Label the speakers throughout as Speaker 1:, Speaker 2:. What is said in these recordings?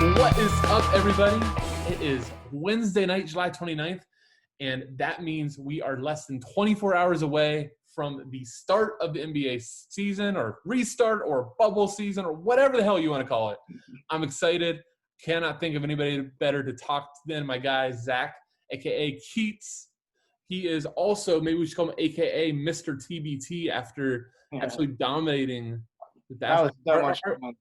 Speaker 1: What is up, everybody? It is Wednesday night, July 29th, and that means we are less than 24 hours away from the start of the NBA season, or restart, or bubble season, or whatever the hell you want to call it. I'm excited. Cannot think of anybody better to talk than my guy, Zach, a.k.a. Keats. He is also, maybe we should call him a.k.a. Mr. TBT after absolutely dominating the
Speaker 2: That was so much fun.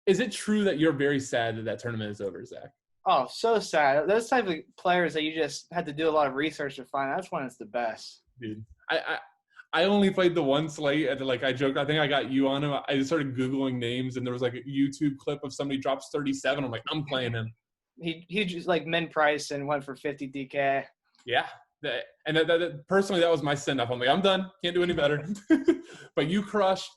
Speaker 1: Is it true that you're very sad that that tournament is over, Zach?
Speaker 2: Oh, so sad. Those type of players that you just had to do a lot of research to find, that's when it's the best.
Speaker 1: Dude, I only played the one slate, and I joked, I think I got you on him. I just started Googling names, and there was like a YouTube clip of somebody drops 37. I'm like, I'm playing him.
Speaker 2: He just like min price and went for 50 DK.
Speaker 1: Yeah. Personally, that was my send-off. I'm like, I'm done. Can't do any better. But you've crushed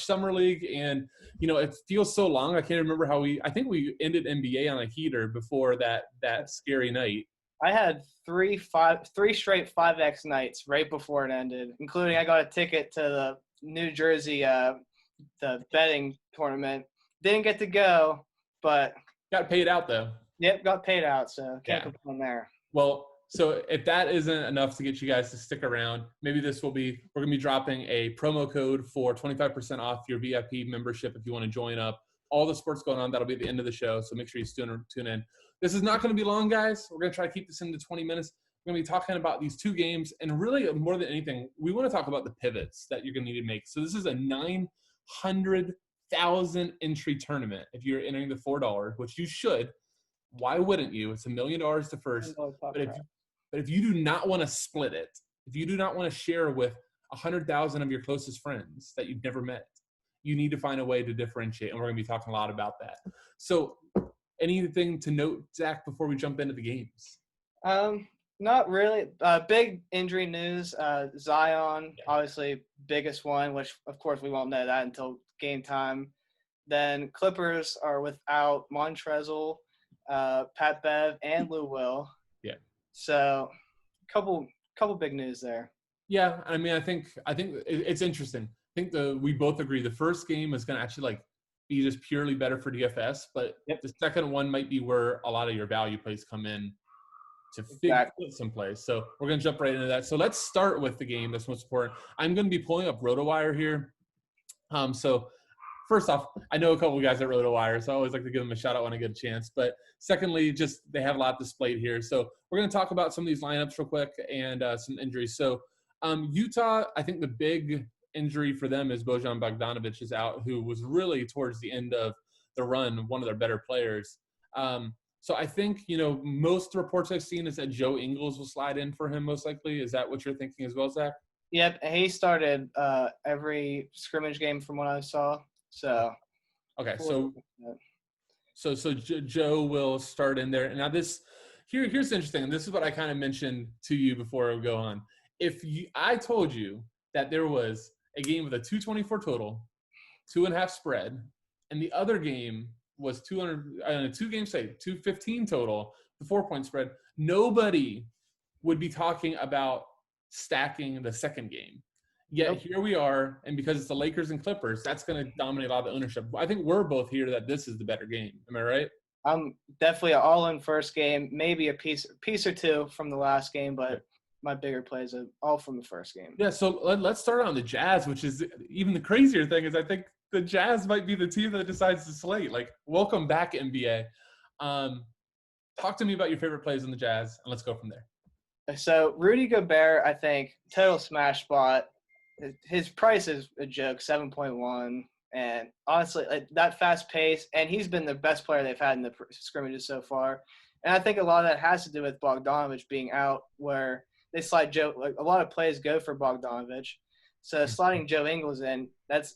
Speaker 1: Summer League, and, it feels so long. I can't remember how I think we ended NBA on a heater before that scary night.
Speaker 2: I had three straight 5X nights right before it ended, including I got a ticket to the New Jersey the betting tournament. Didn't get to go, but got
Speaker 1: paid out though.
Speaker 2: Yep, got paid out, so can't complain there.
Speaker 1: Well, so if that isn't enough to get you guys to stick around, maybe we're going to be dropping a promo code for 25% off your VIP membership if you want to join up. All the sports going on, that'll be at the end of the show, so make sure you tune in. This is not going to be long, guys. We're going to try to keep this into 20 minutes. We're going to be talking about these two games, and really, more than anything, we want to talk about the pivots that you're going to need to make. So this is a 900,000 entry tournament if you're entering the $4, which you should. Why wouldn't you? It's $1 million to first. But if you do not want to split it, if you do not want to share with 100,000 of your closest friends that you've never met, you need to find a way to differentiate, and we're going to be talking a lot about that. So anything to note, Zach, before we jump into the games?
Speaker 2: Not really. Big injury news. Zion, obviously biggest one, which of course we won't know that until game time. Then Clippers are without Montrezl, Pat Bev, and Lou Will.
Speaker 1: Yeah.
Speaker 2: So, couple big news there.
Speaker 1: Yeah, I mean, I think it's interesting. I think we both agree the first game is going to actually be just purely better for DFS, but the second one might be where a lot of your value plays come in to fit some place. So we're going to jump right into that. So let's start with the game that's most important. I'm going to be pulling up RotoWire here. So first off, I know a couple of guys at RotoWire, so I always like to give them a shout out when I get a chance. But secondly, just they have a lot displayed here. So we're going to talk about some of these lineups real quick and some injuries. So Utah, I think the big injury for them is Bojan Bogdanovic is out, who was really towards the end of the run one of their better players. So I think, most reports I've seen is that Joe Ingles will slide in for him most likely. Is that what you're thinking as well, Zach?
Speaker 2: Yep, he started every scrimmage game from what I saw. So
Speaker 1: okay, so Joe will start in there. Now here's interesting, and this is what I kind of mentioned to you before we go on. I told you that there was a game with a 224 total, 2.5 spread, and the other game was 215 total, the 4-point spread, nobody would be talking about stacking the second game. Yet here we are, and because it's the Lakers and Clippers, that's going to dominate a lot of the ownership. I think we're both here that this is the better game. Am I right?
Speaker 2: I'm definitely an all-in first game, maybe a piece or two from the last game, but my bigger plays are all from the first game.
Speaker 1: Yeah, so let's start on the Jazz, which is even the crazier thing is I think the Jazz might be the team that decides to slate. Welcome back, NBA. Talk to me about your favorite plays in the Jazz, and let's go from there.
Speaker 2: So Rudy Gobert, I think, total smash spot. His price is a joke, 7.1. And honestly, that fast pace, and he's been the best player they've had in the scrimmages so far. And I think a lot of that has to do with Bogdanovic being out, where they slide Joe. A lot of plays go for Bogdanovic. So sliding Joe Ingles in,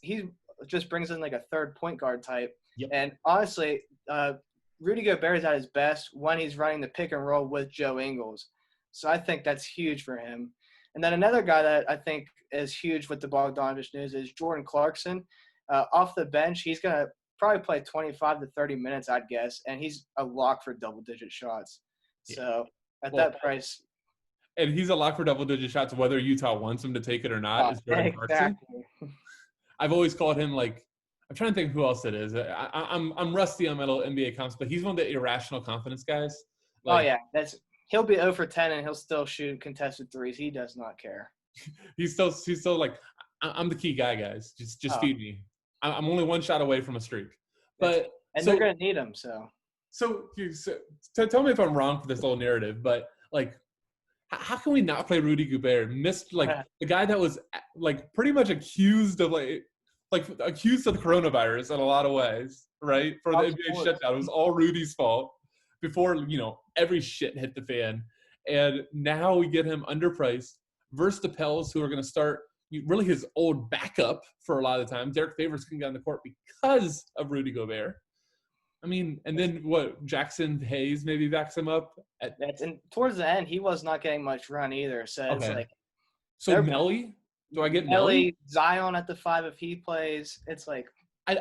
Speaker 2: he just brings in a third point guard type.
Speaker 1: Yep.
Speaker 2: And honestly, Rudy Gobert is at his best when he's running the pick and roll with Joe Ingles. So I think that's huge for him. And then another guy that I think is huge with the Bogdanovic news is Jordan Clarkson. Off the bench, he's going to probably play 25 to 30 minutes, I'd guess, and he's a lock for double-digit shots. Yeah. So at that price –
Speaker 1: and he's a lock for double-digit shots whether Utah wants him to take it or not. Is Jordan Clarkson. I've always called him I'm trying to think who else it is. I'm rusty on my little NBA comps, but he's one of the irrational confidence guys. Like,
Speaker 2: Oh yeah, he'll be 0 for 10 and he'll still shoot contested threes. He does not care.
Speaker 1: he's still like, I'm the key guy, guys. Just feed me. I'm only one shot away from a streak. But
Speaker 2: they're gonna need him.
Speaker 1: So tell me if I'm wrong for this little narrative, but like, how can we not play Rudy Gobert? Missed like the guy that was like pretty much accused of accused of the coronavirus in a lot of ways, right? For the NBA shutdown, it was all Rudy's fault before every shit hit the fan, and now we get him underpriced versus the Pels, who are going to start really his old backup for a lot of the time. Derek Favors can get on the court because of Rudy Gobert. I mean, and then what? Jackson Hayes maybe backs him up.
Speaker 2: And towards the end, he was not getting much run either. So it's like,
Speaker 1: so Melly? Do I get
Speaker 2: Melly? Zion at the 5 if he plays. It's like
Speaker 1: I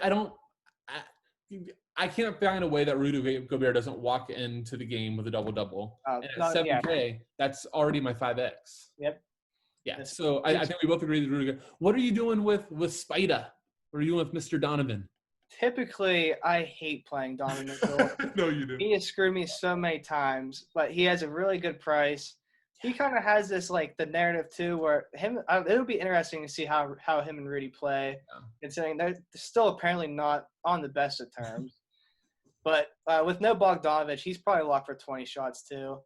Speaker 1: can't find a way that Rudy Gobert doesn't walk into the game with a double-double. And at 7K, that's already my 5X.
Speaker 2: Yep.
Speaker 1: Yeah. So I think we both agree that Rudy Gobert. What are you doing with Spida? What are you doing with Mr. Donovan?
Speaker 2: Typically, I hate playing Donovan Mitchell.
Speaker 1: No, you do.
Speaker 2: He has screwed me so many times, but he has a really good price. He kind of has this the narrative too, where it'll be interesting to see how him and Rudy play, considering they're still apparently not on the best of terms. But with no Bogdanovich, he's probably locked for 20 shots too.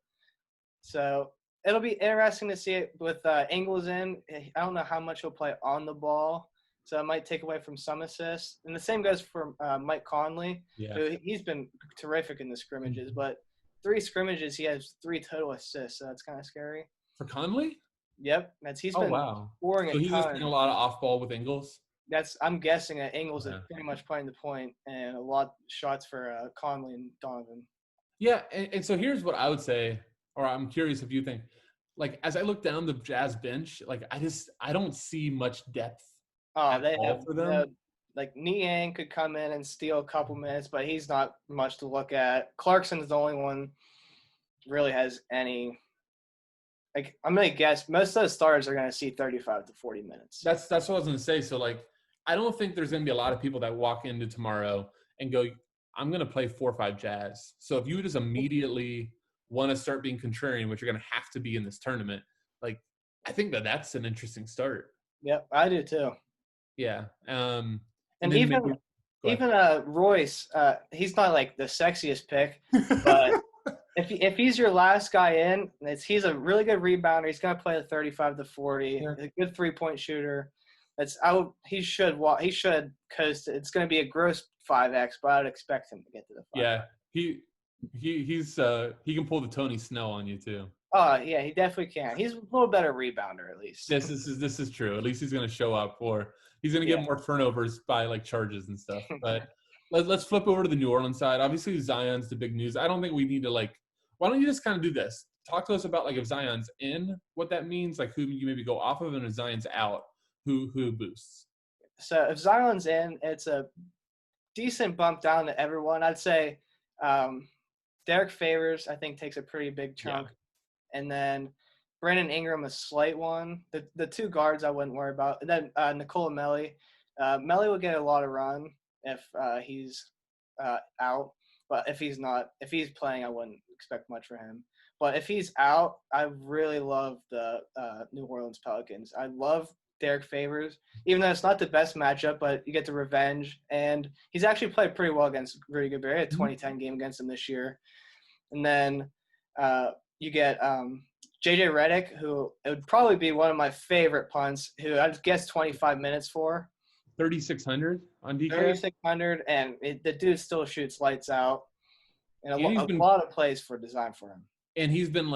Speaker 2: So it'll be interesting to see it with Ingles in. I don't know how much he'll play on the ball. So it might take away from some assists. And the same goes for Mike Conley. Who he's been terrific in the scrimmages. But 3 scrimmages, he has 3 total assists. So that's kind of scary.
Speaker 1: For Conley?
Speaker 2: Yep. He's been scoring
Speaker 1: so he's just doing a lot of off-ball with Ingles?
Speaker 2: I'm guessing that Ingles is pretty much playing the point and a lot of shots for Conley and Donovan.
Speaker 1: Yeah, and so here's what I would say, or I'm curious if you think. Like, as I look down the Jazz bench, like, I don't see much depth.
Speaker 2: Oh, they have for them. Niang could come in and steal a couple minutes, but he's not much to look at. Clarkson's the only one really has any. Like, I'm gonna guess most of those starters are gonna see 35 to 40 minutes.
Speaker 1: That's what I was gonna say. So I don't think there's gonna be a lot of people that walk into tomorrow and go, I'm gonna play 4 or 5 Jazz. So if you just immediately want to start being contrarian, which you're gonna have to be in this tournament, I think that's an interesting start.
Speaker 2: Yep, I do too.
Speaker 1: Yeah.
Speaker 2: And even Royce, he's not like the sexiest pick, but if he's your last guy in, he's a really good rebounder. He's gonna play a 35 to 40, a good 3-point shooter. He should coast. It's gonna be a gross 5X, but I'd expect him to get to the 5.
Speaker 1: Yeah, he can pull the Tony Snell on you too.
Speaker 2: Oh yeah, he definitely can. He's a little better rebounder at least.
Speaker 1: This is true. At least he's gonna show up, or he's gonna get more turnovers by charges and stuff. But let's flip over to the New Orleans side. Obviously, Zion's the big news. I don't think we need to Why don't you just kind of do this? Talk to us about if Zion's in, what that means, who you maybe go off of, and if Zion's out, who boosts.
Speaker 2: So if Zion's in, it's a decent bump down to everyone. I'd say Derek Favors, I think, takes a pretty big chunk. Yeah. And then Brandon Ingram, a slight one. The 2 guards I wouldn't worry about. And then Nikola Melli. Melli will get a lot of run if he's out. But if he's playing, I wouldn't expect much for him. But if he's out, I really love the New Orleans Pelicans. I love Derek Favors, even though it's not the best matchup, but you get the revenge. And he's actually played pretty well against Rudy Gobert. He had a 2010 game against him this year. And then you get JJ Redick, who it would probably be one of my favorite punts, who I'd guess 25 minutes for.
Speaker 1: 3,600 on DK?
Speaker 2: 3,600, and the dude still shoots lights out. And a lot of plays for design for him. And
Speaker 1: he's been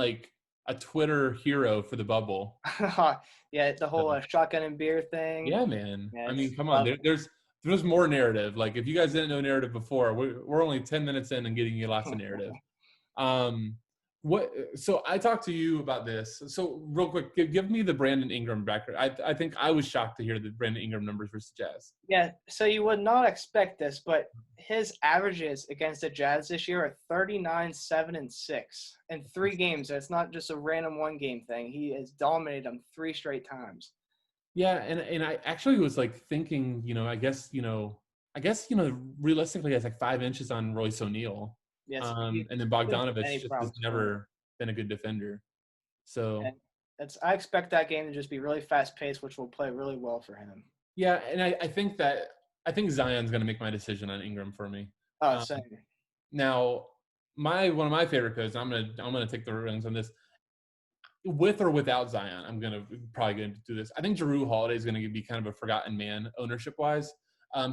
Speaker 1: a Twitter hero for the bubble.
Speaker 2: Yeah, the whole shotgun and beer thing.
Speaker 1: Yeah, man. Yeah, I mean, come on. There's more narrative. If you guys didn't know narrative before, we're only 10 minutes in and getting you lots of narrative. So I talked to you about this. So real quick, give me the Brandon Ingram background. I think I was shocked to hear the Brandon Ingram numbers versus Jazz.
Speaker 2: Yeah, so you would not expect this, but his averages against the Jazz this year are 39, 7, and 6 in 3 games. It's not just a random 1-game thing. He has dominated them 3 straight times.
Speaker 1: Yeah, and I actually was thinking, I guess, I guess, realistically, it's like 5 inches on Royce O'Neal.
Speaker 2: Yes,
Speaker 1: And then
Speaker 2: shouldn't have
Speaker 1: Bogdanovich
Speaker 2: any
Speaker 1: just has
Speaker 2: problems for him.
Speaker 1: never been a good defender. So,
Speaker 2: And I expect that game to just be really fast paced, which will play really well for him.
Speaker 1: yeah, and I think Zion's going to make my decision on Ingram for me.
Speaker 2: Oh, same.
Speaker 1: Now, one of my favorite codes, I'm gonna take the reins on this. With or without Zion, I'm probably gonna do this. I think Jrue Holiday is gonna be kind of a forgotten man ownership wise.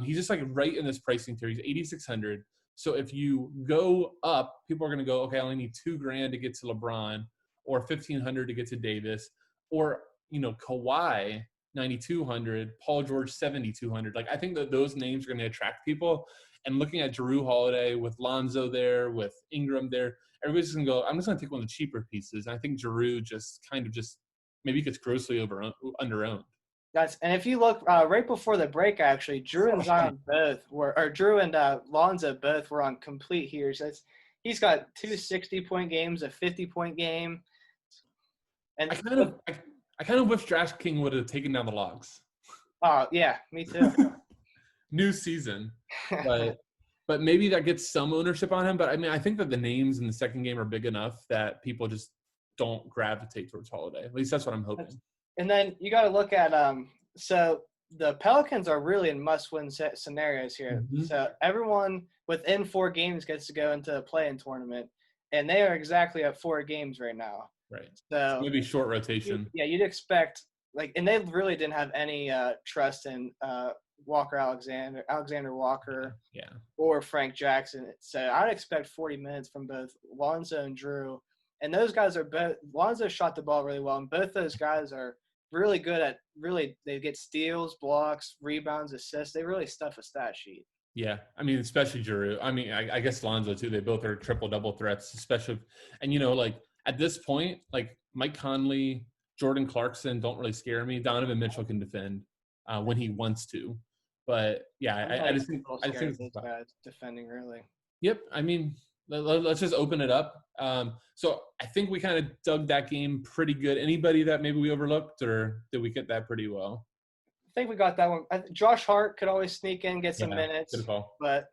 Speaker 1: He's just like right in this pricing tier. He's 8,600. So if you go up, people are gonna go, okay, I only need $2,000 to get to LeBron, or 1,500 to get to Davis, or Kawhi 9,200, Paul George 7,200. Like, I think that those names are gonna attract people. And looking at Jrue Holiday with Lonzo there, with Ingram there, everybody's going to go, I'm just going to take one of the cheaper pieces. And I think Jrue just maybe gets grossly under-owned.
Speaker 2: And if you look right before the break, actually, Drew and Zion Drew and Lonzo both were on complete heaters. He's got 2 60-point games, a 50-point game. And
Speaker 1: I kind of wish DraftKings would have taken down the logs.
Speaker 2: Oh, yeah, me too.
Speaker 1: New season. But maybe that gets some ownership on him. But I mean, I think that the names in the second game are big enough that people just don't gravitate towards Holiday. At least that's what I'm hoping.
Speaker 2: And then you got to look at so the Pelicans are really in must-win scenarios here. Mm-hmm. So everyone within 4 games gets to go into a play-in tournament, and they are exactly at 4 games right now.
Speaker 1: Right.
Speaker 2: So
Speaker 1: maybe short rotation.
Speaker 2: You'd expect and they really didn't have any trust in Alexander Walker, or Frank Jackson. So I'd expect 40 minutes from both Lonzo and Jrue. And those guys are both – Lonzo shot the ball really well, and both those guys are really good at they get steals, blocks, rebounds, assists. They really stuff a stat sheet.
Speaker 1: Yeah, I mean, especially Jrue. I mean, I guess Lonzo too. They both are triple-double threats, especially – and, at this point, Mike Conley, Jordan Clarkson don't really scare me. Donovan Mitchell can defend when he wants to. But yeah, I just think
Speaker 2: those guys defending really.
Speaker 1: Yep, I mean, let's just open it up. So I think we kind of dug that game pretty good. Anybody that maybe we overlooked, or did we get that pretty well?
Speaker 2: I think we got that one. Josh Hart could always sneak in, get some minutes, but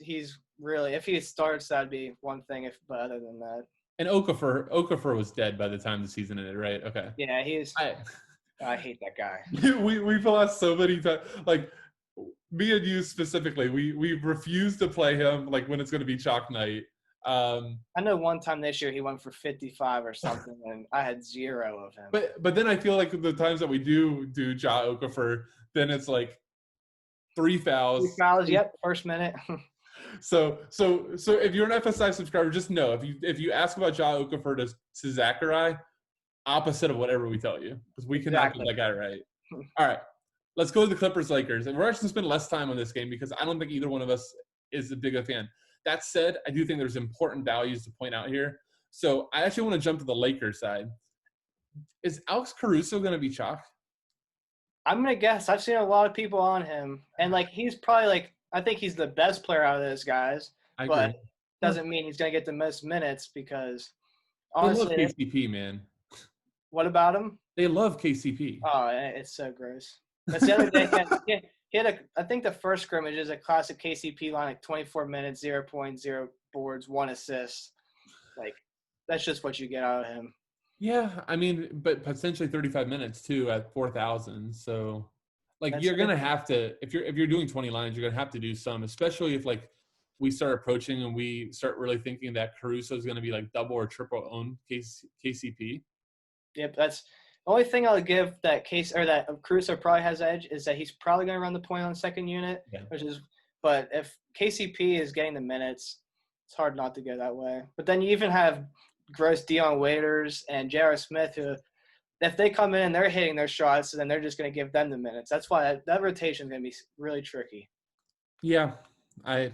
Speaker 2: he's really, if he starts, that'd be one thing. But other than that,
Speaker 1: and Okafor was dead by the time the season ended, right? Okay.
Speaker 2: Yeah, I hate that guy.
Speaker 1: We've lost so many times. Me and you specifically, we refuse to play him when it's going to be chalk night.
Speaker 2: I know one time this year he went for 55 or something, and I had 0 of him.
Speaker 1: But then I feel like the times that we do Ja Okafor, then it's 3 fouls.
Speaker 2: 3 fouls, yep, first minute.
Speaker 1: So if you're an FSI subscriber, just know if you ask about Ja Okafor to Zachary, opposite of whatever we tell you, because we cannot get that guy right. All right, let's go to the Clippers-Lakers. And we're actually going to spend less time on this game because I don't think either one of us is a big fan. That said, I do think there's important values to point out here. So I actually want to jump to the Lakers side. Is Alex Caruso going to be chalk?
Speaker 2: I'm going to guess. I've seen a lot of people on him. And, he's probably, I think he's the best player out of those guys. But doesn't mean he's going to get the most minutes because, honestly.
Speaker 1: They love KCP, man.
Speaker 2: What about him?
Speaker 1: They love KCP.
Speaker 2: Oh, it's so gross. That's the other day. He had I think the first scrimmage is a classic KCP line, 24 minutes, 0 points, 0 boards, 1 assist. That's just what you get out of him.
Speaker 1: Yeah, I mean, but potentially 35 minutes too at 4,000. So, you're gonna have to if you're doing 20 lines, you're gonna have to do some, especially if we start approaching and we start really thinking that Caruso is gonna be double or triple owned KCP.
Speaker 2: Yep, that's the only thing I'll give that Caruso probably has edge is that he's probably going to run the point on the second unit, but if KCP is getting the minutes, it's hard not to go that way. But then you even have gross Dion Waiters and J.R. Smith who, if they come in and they're hitting their shots, then they're just going to give them the minutes. That's why that rotation is going to be really tricky.
Speaker 1: Yeah, I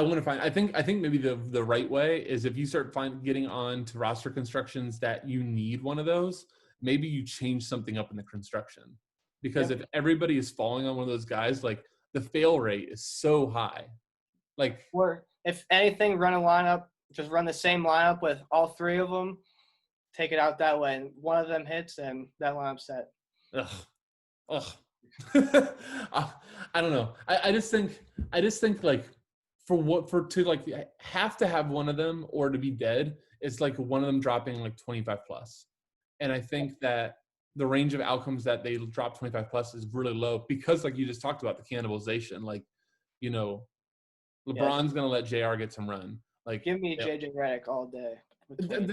Speaker 1: want to find. I think maybe the right way is if you start getting on to roster constructions that you need one of those, maybe you change something up in the construction, because if everybody is falling on one of those guys, the fail rate is so high.
Speaker 2: Or if anything, run a lineup, just run the same lineup with all 3 of them, take it out that way, and one of them hits, and that lineup's set.
Speaker 1: Ugh. I don't know. I just think like to like have to have one of them or to be dead, it's like one of them dropping like 25 plus. And I think that the range of outcomes that they drop 25 plus is really low because like you just talked about the cannibalization. Like, you know,
Speaker 2: Yes.
Speaker 1: LeBron's gonna let JR get some run. Like
Speaker 2: Give me JJ Redick all day.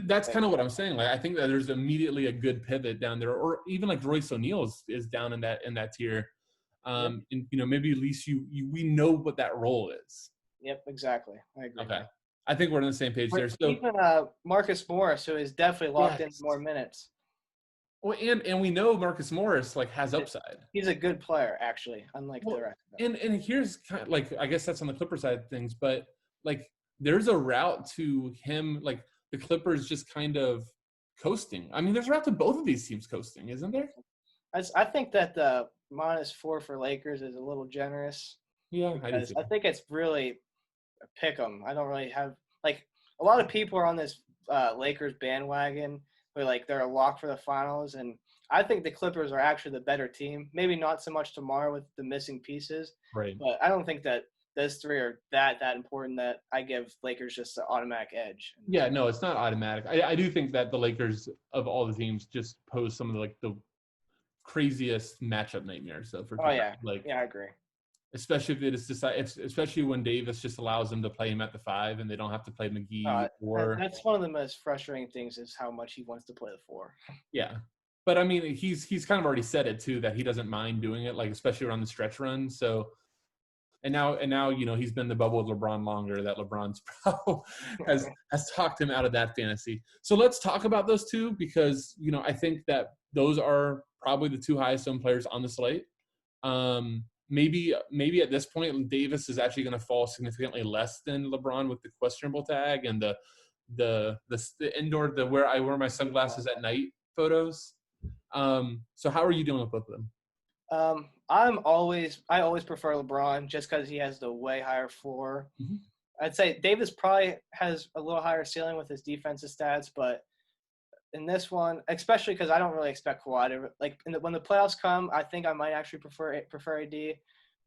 Speaker 1: that's kind of what I'm saying. Like I think that there's immediately a good pivot down there, or even like Royce O'Neal is down in that tier. And you know, maybe at least we know what that role is.
Speaker 2: Yep, exactly. I agree.
Speaker 1: Okay. I think we're on the same page there. So
Speaker 2: even Marcus Morris, who is definitely locked in more minutes.
Speaker 1: Well, and we know Marcus Morris like has upside.
Speaker 2: He's a good player, actually, unlike the rest of them.
Speaker 1: And here's kind of like, I guess that's on the Clipper side of things, but like there's a route to him, like the Clippers just kind of coasting. I mean, there's a route to both of these teams coasting, isn't there?
Speaker 2: I think that the -4 for Lakers is a little generous.
Speaker 1: Yeah,
Speaker 2: I think it's really a pick 'em. I don't really have like a lot of people are on this Lakers bandwagon where like they're a lock for the finals, and I think the Clippers are actually the better team. Maybe not so much tomorrow with the missing pieces,
Speaker 1: right?
Speaker 2: But I don't think that those three are that important that I give Lakers just the automatic edge.
Speaker 1: Yeah, no, it's not automatic. I do think that the Lakers of all the teams just pose some of the craziest matchup nightmares. So for
Speaker 2: yeah, I agree.
Speaker 1: Especially if they just decide, especially when Davis just allows them to play him at the 5 and they don't have to play McGee.
Speaker 2: That's one of the most frustrating things is how much he wants to play the 4.
Speaker 1: Yeah, but I mean, he's kind of already said it too that he doesn't mind doing it, like especially around the stretch run. So, and now you know he's been in the bubble with LeBron longer. That LeBron's has talked him out of that fantasy. So let's talk about those two because you know I think that those are probably the two highest owned players on the slate. Maybe at this point, Davis is actually going to fall significantly less than LeBron with the questionable tag and the indoor where I wear my sunglasses at night photos. So how are you dealing with both of them?
Speaker 2: I always prefer LeBron just because he has the way higher floor. Mm-hmm. I'd say Davis probably has a little higher ceiling with his defensive stats, but in this one, especially because I don't really expect Kawhi to when the playoffs come, I think I might actually prefer AD.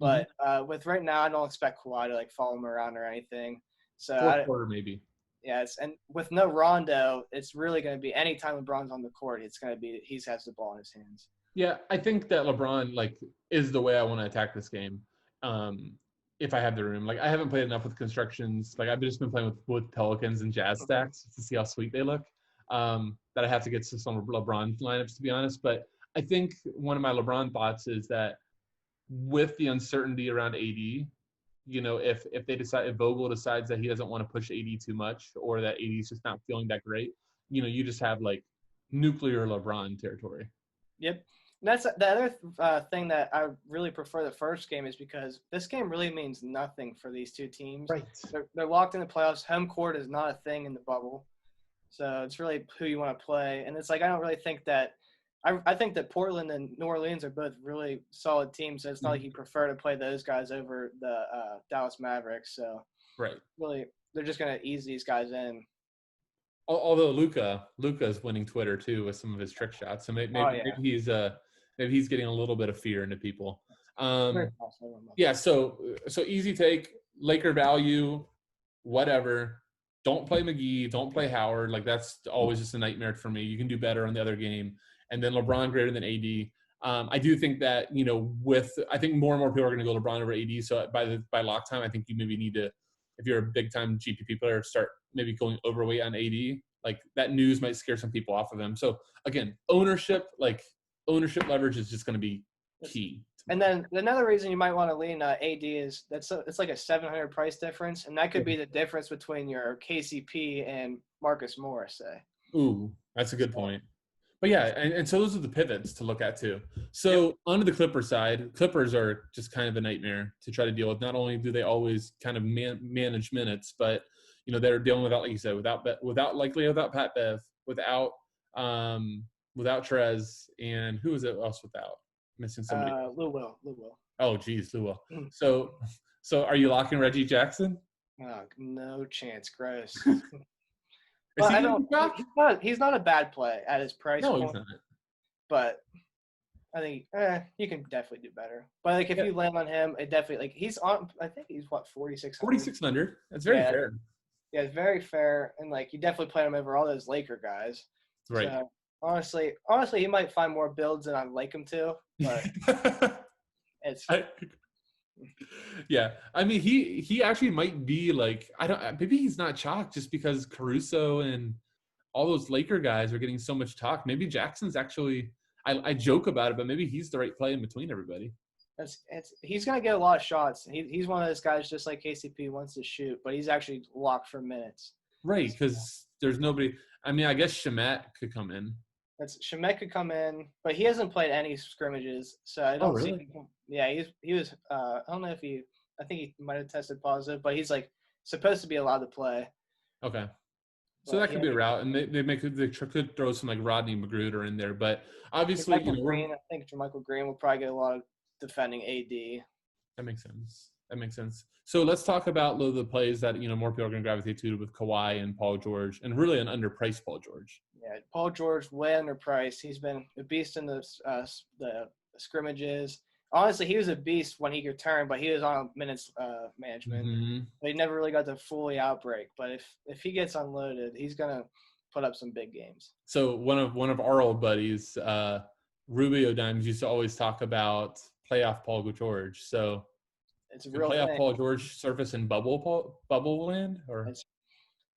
Speaker 2: But with right now, I don't expect Kawhi to follow him around or anything. So
Speaker 1: fourth quarter maybe.
Speaker 2: Yes, and with no Rondo, it's really going to be anytime LeBron's on the court, it's going to be he has the ball in his hands.
Speaker 1: Yeah, I think that LeBron is the way I want to attack this game. If I have the room, I haven't played enough with constructions. I've just been playing with Pelicans and Jazz stacks to see how sweet they look. That I have to get to some LeBron lineups to be honest. But I think one of my LeBron thoughts is that with the uncertainty around AD, if Vogel decides that he doesn't want to push AD too much or that AD is just not feeling that great, you just have nuclear LeBron territory.
Speaker 2: Yep. That's the other thing that I really prefer the first game is because this game really means nothing for these two teams.
Speaker 1: Right.
Speaker 2: They're locked in the playoffs. Home court is not a thing in the bubble. So it's really who you want to play. And it's I don't really think that I think that Portland and New Orleans are both really solid teams. So it's not like you prefer to play those guys over the Dallas Mavericks. So
Speaker 1: right.
Speaker 2: Really, they're just going to ease these guys in.
Speaker 1: Although Luka's winning Twitter too with some of his trick shots. So maybe he's getting a little bit of fear into people. Yeah. So easy take, Laker value, whatever. Don't play McGee. Don't play Howard. That's always just a nightmare for me. You can do better on the other game. And then LeBron greater than AD. I do think that, I think more and more people are going to go LeBron over AD. So by lock time, I think you maybe need to, if you're a big time GPP player, start maybe going overweight on AD. That news might scare some people off of him. So again, ownership leverage is just going to be key.
Speaker 2: And then another reason you might want to lean AD is it's like a $700 price difference, and that could be the difference between your KCP and Marcus Morris, say.
Speaker 1: Ooh, that's a good point. But yeah, and so those are the pivots to look at too. So onto the Clippers side, Clippers are just kind of a nightmare to try to deal with. Not only do they always kind of manage minutes, but they're dealing with, like you said, without Pat Bev, without Trez, and who is it else without? Missing somebody.
Speaker 2: Lou Will.
Speaker 1: Oh, geez, Lou Will. So are you locking Reggie Jackson?
Speaker 2: Oh, no chance. Gross.
Speaker 1: He's
Speaker 2: not a bad play at his price point.
Speaker 1: He's not.
Speaker 2: But I think you can definitely do better. But like if you land on him, it definitely like he's on. I think he's what 4,600.
Speaker 1: 4,600. That's very fair.
Speaker 2: Yeah, it's very fair, and like you definitely play him over all those Laker guys.
Speaker 1: Right.
Speaker 2: So honestly, he might find more builds than I'd like him to, but
Speaker 1: yeah. I mean, he actually might be like maybe he's not chalk just because Caruso and all those Laker guys are getting so much talk. Maybe Jackson's actually. I joke about it, but maybe he's the right play in between everybody.
Speaker 2: He's gonna get a lot of shots. He's one of those guys just like KCP wants to shoot, but he's actually locked for minutes.
Speaker 1: Right, because there's nobody. I mean, I guess Shamet could come in.
Speaker 2: Shamet could come in, but he hasn't played any scrimmages, so I don't
Speaker 1: really?
Speaker 2: see. Yeah, he was. I don't know if I think he might have tested positive, but he's like supposed to be allowed to play.
Speaker 1: Okay. So that could be a route, and they could throw some like Rodney Magruder in there, but obviously,
Speaker 2: Green. I think Jermichael Green will probably get a lot of defending AD.
Speaker 1: That makes sense. So let's talk about the plays that more people are going to gravitate to with Kawhi and Paul George, and really an underpriced Paul George.
Speaker 2: Yeah, Paul George way underpriced. He's been a beast in the scrimmages. Honestly, he was a beast when he returned, but he was on minutes management.
Speaker 1: Mm-hmm.
Speaker 2: But he never really got to fully outbreak. But if he gets unloaded, he's gonna put up some big games.
Speaker 1: So one of our old buddies, Rubio Dimes, used to always talk about playoff Paul George. So
Speaker 2: it's a real
Speaker 1: playoff
Speaker 2: thing.
Speaker 1: Paul George surface in bubble land, or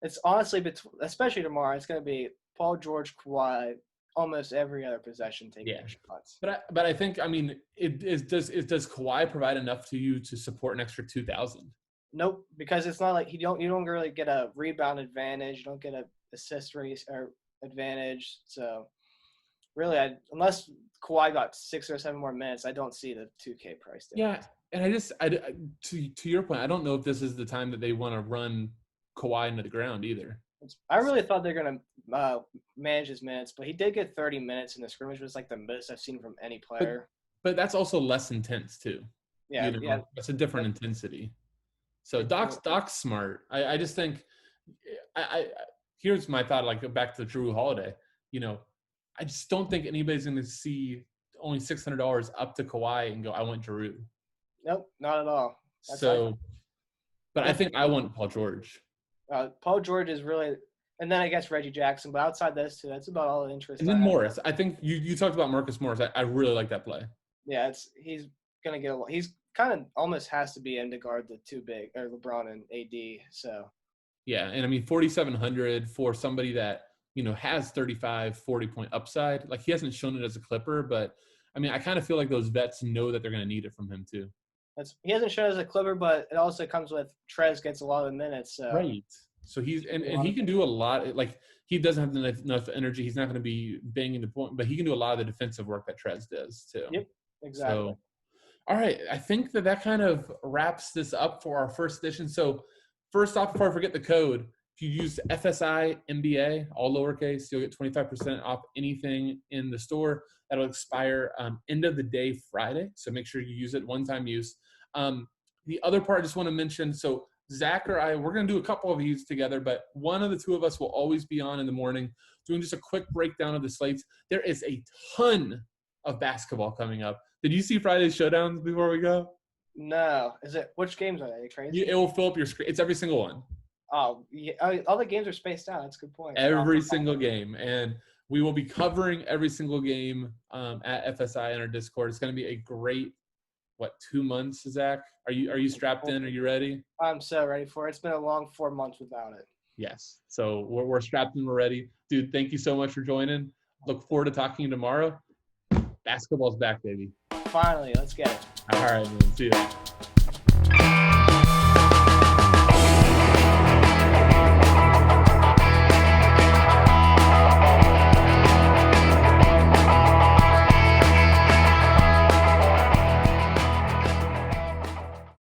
Speaker 2: it's honestly, especially tomorrow, it's gonna be Paul George, Kawhi. Almost every other possession taking shots.
Speaker 1: But I think, I mean, does Kawhi provide enough to you to support an extra 2,000?
Speaker 2: Nope, because it's not like you don't really get a rebound advantage. You don't get an assist race or advantage. So really, unless Kawhi got 6 or 7 more minutes, I don't see the 2K price difference.
Speaker 1: Yeah, and to your point, I don't know if this is the time that they want to run Kawhi into the ground either.
Speaker 2: I really thought they're going to manage his minutes, but he did get 30 minutes in the scrimmage, was like the most I've seen from any player.
Speaker 1: But that's also less intense too.
Speaker 2: Yeah,
Speaker 1: That's a different intensity. So Doc's smart. I just think here's my thought, like back to Drew Holiday. I just don't think anybody's going to see only $600 up to Kawhi and go, I want Drew.
Speaker 2: Nope, not at all.
Speaker 1: But I think I want Paul George.
Speaker 2: Paul George is really, and then I guess Reggie Jackson, but outside those two, that's about all the interest.
Speaker 1: And then Morris. I think you talked about Marcus Morris. I really like that play.
Speaker 2: Yeah, he's gonna get he's kind of almost has to be in to guard the two big or LeBron and AD. So
Speaker 1: yeah, and I mean 4,700 for somebody that has 35, 40 point upside. Like he hasn't shown it as a Clipper, but I mean I kind of feel like those vets know that they're going to need it from him too.
Speaker 2: He hasn't shown as a Clipper, but it also comes with Trez gets a lot of minutes. So.
Speaker 1: Right. So he's and he can do a lot. Like he doesn't have enough energy. He's not going to be banging the point, but he can do a lot of the defensive work that Trez does too.
Speaker 2: Yep. Exactly.
Speaker 1: So, all right. I think that kind of wraps this up for our first edition. So first off, before I forget the code, if you use FSINBA, all lowercase, you'll get 25% off anything in the store. That'll expire end of the day Friday. So make sure you use it, one-time use. The other part I just want to mention, so Zach or I, we're going to do a couple of these together, but one of the two of us will always be on in the morning doing just a quick breakdown of the slates. There is a ton of basketball coming up. Did you see Friday's showdowns before we go?
Speaker 2: No. Which games are they? Crazy?
Speaker 1: It will fill up your screen. It's every single one.
Speaker 2: Oh, yeah. All the games are spaced out. That's a good point.
Speaker 1: Every single game. And we will be covering every single game at FSI in our Discord. It's going to be a great, 2 months, Zach? Are you strapped in? Are you ready?
Speaker 2: I'm so ready for it. It's been a long 4 months without it.
Speaker 1: Yes. So we're strapped in. We're ready. Dude, thank you so much for joining. Look forward to talking to you tomorrow. Basketball's back, baby.
Speaker 2: Finally, let's get it.
Speaker 1: All right, man. See ya.